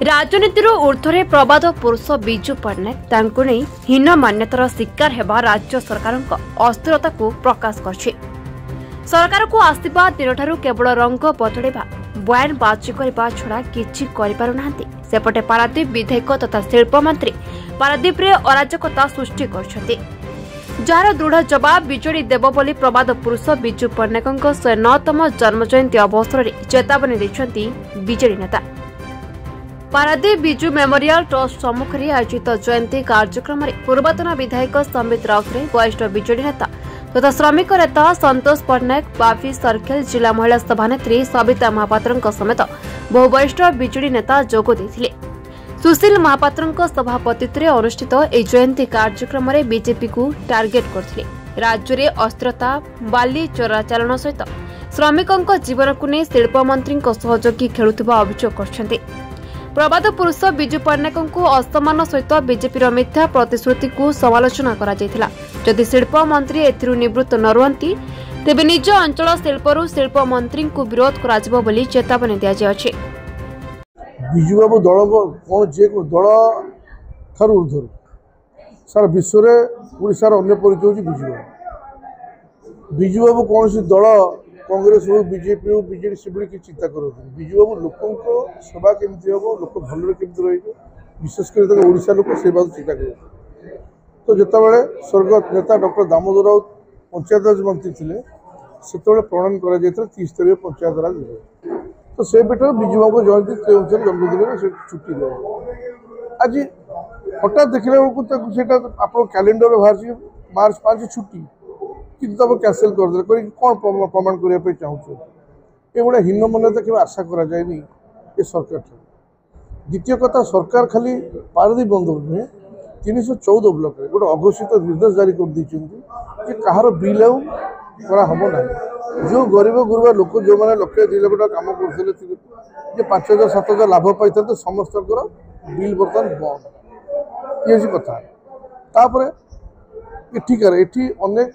राजनीतिर ऊर्ध्वे प्रवाद पुरुष विजु पट्टनायक तांकु नहीं हीन मान्यतार शिकार हेबा राज्य सरकार अस्थिरता को प्रकाश करछि। सरकार को आसवा दिन केवल रंग बदलैबा बयानबाजी करने छड़ा किछि करिपारु नाहांती। सेपटे पारादीप विधायक तथा शिल्प मंत्री पारादीप रे अराजकता सृष्टि करछथि, जार दृढ़ जवाब बिजेडी देव बोली प्रवाद पुरुष विजु पट्टनायक 109तम जन्म जयंती अवसर में चेतावनी दैछथि बिजेडी नेता। पारादीप विजु मेमोरियल ट्रस्ट सम्मुख में आयोजित जयंती कार्यक्रम में पूर्वतन विधायक समित राउतराय, वरिष्ठ बिजेडी नेता तथा श्रमिक नेता संतोष पट्टनायक, बाफी सर्केल जिला महिला सभानेत्री सविता महापात्र समेत बहु वरिष्ठ बिजेडी नेता जोग देथिले। सुशील महापात्र सभापतित्व में अनुष्ठित यह जयंती कार्यक्रम में बीजेपी को टार्गेट करथिले। राज्य में अस्थिरता, बाली चोराचालाण सहित श्रमिकों जीवन को नहीं शिल्प मंत्री सहयोगी खेलुवा अभियोग करछन्ते। प्रवाद पुरुष विजु पट्टनायक को असम्मान सहित बीजेपी मिथ्या प्रतिश्रुति को समालोचना करा जायथिला। जदि शिल्प मंत्री एथिरु निवृत्त न रुहंती तेबे निज अंचल शिल्परू शिल्प मंत्री को विरोध कराजिबो बोली चेतावनी दिया जायछि। विजु बाबू दल कौन जे दल ठार ऊर्धर सारा विश्व में ओडिशार अन्य परिचय होछि विजु बाबू। विजु बाबू कौन सी दल कांग्रेस हो बीजेपी हो बीजेडी से कि चिंता करते विजु बाबू लोकों सेवा केमती हम लोक भलरे केमती रही विशेषकर ओडिशा लोक से बात चिंता कर। तो जितेबाला स्वर्गत नेता डॉक्टर दामोदर राउत पंचायत राज मंत्री थे से प्रणयन कर 30 पंचायत राज तो से बेटर विजु बाबू जयंती से अनुसार जन्मदिन से छुट्टी दे आज हठात देखला बेलू आप कैलेंडर बाहर मार्च 5 छुट्टी किंतु आप कैंसल करदे कौन प्रमाण करने चाहूँ ये हीन मान्यता केवल आशा कराए ये सरकार। द्वितीय कथा सरकार खाली पारादीप बंदर नुहे 314 ब्लॉक गोटे अघोषित निर्देश जारी कर कि कहार बिल हम ना जो गरीब गुरुबा लोक जो मैंने लक्ष 2 लाख टाका कम करते 5,000 7,000 लाभ पाई समस्त बिल बर्तमान बंद ये कथा। एठिकार एठी अनेक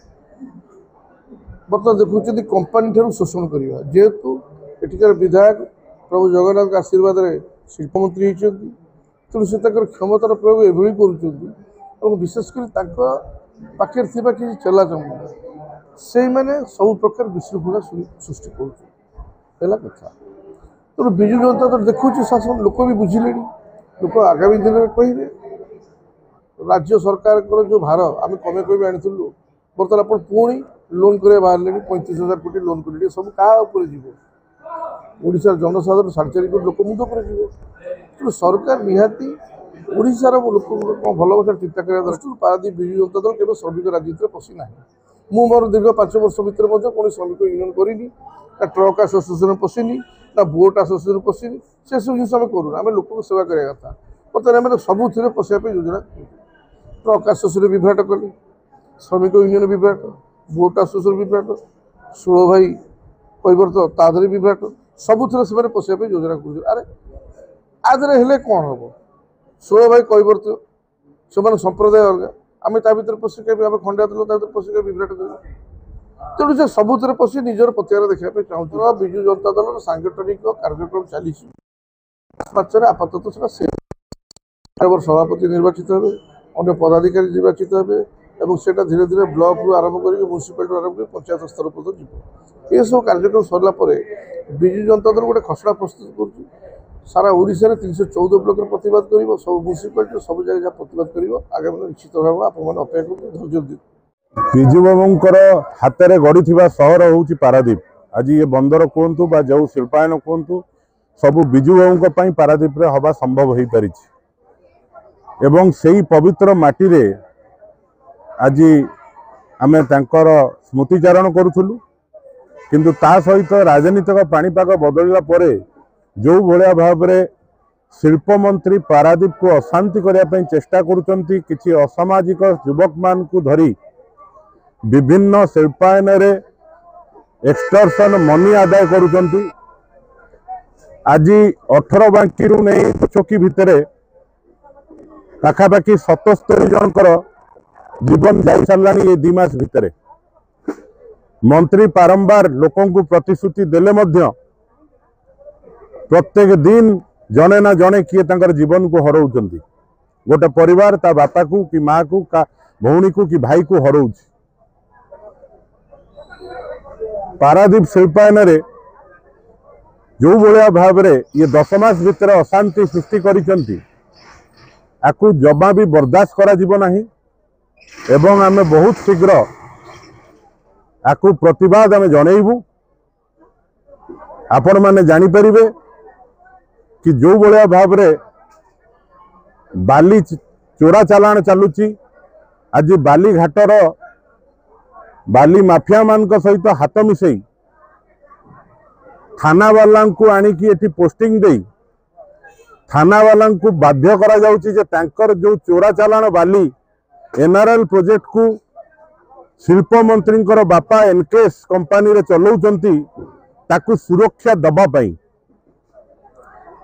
बर्तमान देखुं कंपानी ठार शोषण करवा जेहेतु एठिकार विधायक प्रभु जगन्नाथ आशीर्वाद शिल्प मंत्री होती तेणु से क्षमतार प्रयोग एभली कर विशेषकर पाखे कि चला चमड़ा से मैंने सब प्रकार विशृंखला सृष्टि कर कथा। तेणु विजु जनता दल देखुची शासन लोक भी बुझिले लोक आगामी दिन में कहे राज्य सरकार जो भार आम कमे कमे आनीलु बर्तमान आप पुणी लोन कर बाहर 35,000 कोटी लोन कर सब ओडिशार जनसाधारण 4.5 कोटी लोक मुंड पर तेणु सरकार निहाती ओडिशार लोक भल भाषा चिंता करने दृष्टि पारादीप विजु जनता दल केवल श्रमिक राजनीति पशि ना मु मोर दीर्घ 5 वर्ष भितर कौन श्रमिक यूनियन करनी ना ट्रक आसोसिएसन पशिनी ना बोट आसोसिएसन पशिनी से सब जिन आम करूँ आम लोक सेवा करवा कथा बर्तमान आम सबुथ पशिया योजना ट्रक आसोसिएसन विभ्राट कले श्रमिक यूनियन विभ्राट बोट आसोसिएसन विभ्राट 16 भाई कैवर्त तादरे विभ्राट सबुथ से पशिया योजना कर अरे आदरे हेले कौन हम 16 भाई कैवर्त से संप्रदाय अलग आम भर पशिक आम खंडिया भर पशिक विभ्राट कर तेणु से सबुथ पशि निजर प्रतिहार देखा चाहूँ। विजु जनता दल सांगठनिक कार्यक्रम चली आपातत सभापति निर्वाचित हे अन्य पदाधिकारी निर्वाचित हे और से धीरे धीरे ब्लॉक रू आरंभ कर म्यूनिसिपालिटी आरंभ कर पंचायत स्तर पर्यटन जीव ये सब कार्यक्रम सरला विजु जनता दल गोटे खसड़ा प्रस्तुत कर सारा ओडिशा रे 314 ब्लॉक प्रतिवाद कर सब म्यूनिसिपालिटी सब जगह प्रतिवाद कर आगामी निश्चित भाव आप अपेक्षा कर धैर्य दी। विजु बाबूंकर हाथ में गढ़ी सहर हूँ पारादीप आज ये बंदर कहतु बा जो शिल्पायन कहतु सबू विजु बाबू पारादीप रे हवा संभव हो पारि एवं से पवित्र माटी रे आज आमे तांकर स्मृतिचारण करूथुलु किंतु ता सहित राजनीतिक पाणीपाग बदलला परे जो भाया भाव में शिल्प मंत्री पारादीप को अशांति करने चेष्टा करुचंती किछि असामाजिक युवक मान को धरी विभिन्न शिल्पायन रे एक्सटर्शन मनी आदाय करुचंती। आज 18 बांकी रू नहीं चौकी भितर पाखापाखि 77 जनकर जीवन जाई सारानी ये 2 मास भितर मंत्री बारंबार लोकों को प्रतिश्रुति देले मध्य प्रत्येक दिन जने ना जने किए तांकर जीवन को हरौचंती गोटे परिवार ता बापा को कि माँ को का भौणी को कि भाई को हरौच पारादीप शिल्पायन रे जो भाया भाव रे ये 10 मास भितर अशांति सृष्टि करिसंती आकु जमा भी बर्दाश्त करा जीव नाही एवं आमे बहुत शीघ्र आकु प्रतिवाद आमे जणैबू आपण माने जानि परिबे कि जो भाया भाव रे बाली चोरा चालाण चलुची आज बाली घाटर बाली माफिया मान सहित हाथ मिसई थाना वाला को आनिकी एठी पोस्टिंग दे थाना वाला को बाध्य करा जाउची जे तांकर जो चोरा चालाण बाली एनआरएल प्रोजेक्ट को शिल्प मंत्री बापा एनकेएस कंपनी रे चलाउचंती ताकू सुरक्षा दबा पाई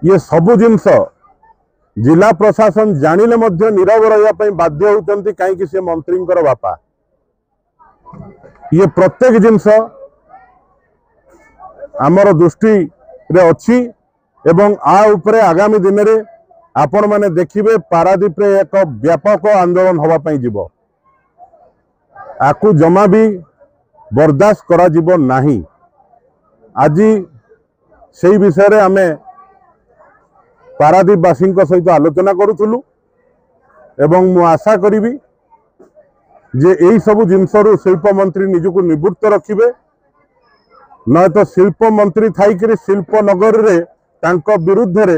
ये सबु जिनस जिला प्रशासन जानिले मध्य नीरव रहा बाध्य होउचंती काईकि से मंत्री बापा ये प्रत्येक जिनस आमर दृष्टि रे अच्छी एवं आ उपरे आगामी दिन रे आपण माने देखिबे पारादीप रे एक व्यापक आंदोलन होबा पई जीवो आकु जमा भी बर्दाश्त करा जीवो नाही आज सेही विषय रे आमे पारादीप वासी सहित आलोचना करूथुलु एवं मु आशा करिबी जे यही सबु जिनसरू शिल्प मंत्री निजको निवृत्त रखिबे न तो शिल्प मंत्री थाइकरी शिल्प नगर रे तांको विरुद्ध रे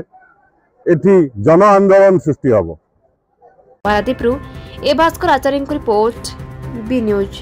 एठी जन आंदोलन सृष्टि हबो। पारादीप रु ए भास्कर आचार्य रिपोर्ट बी न्यूज।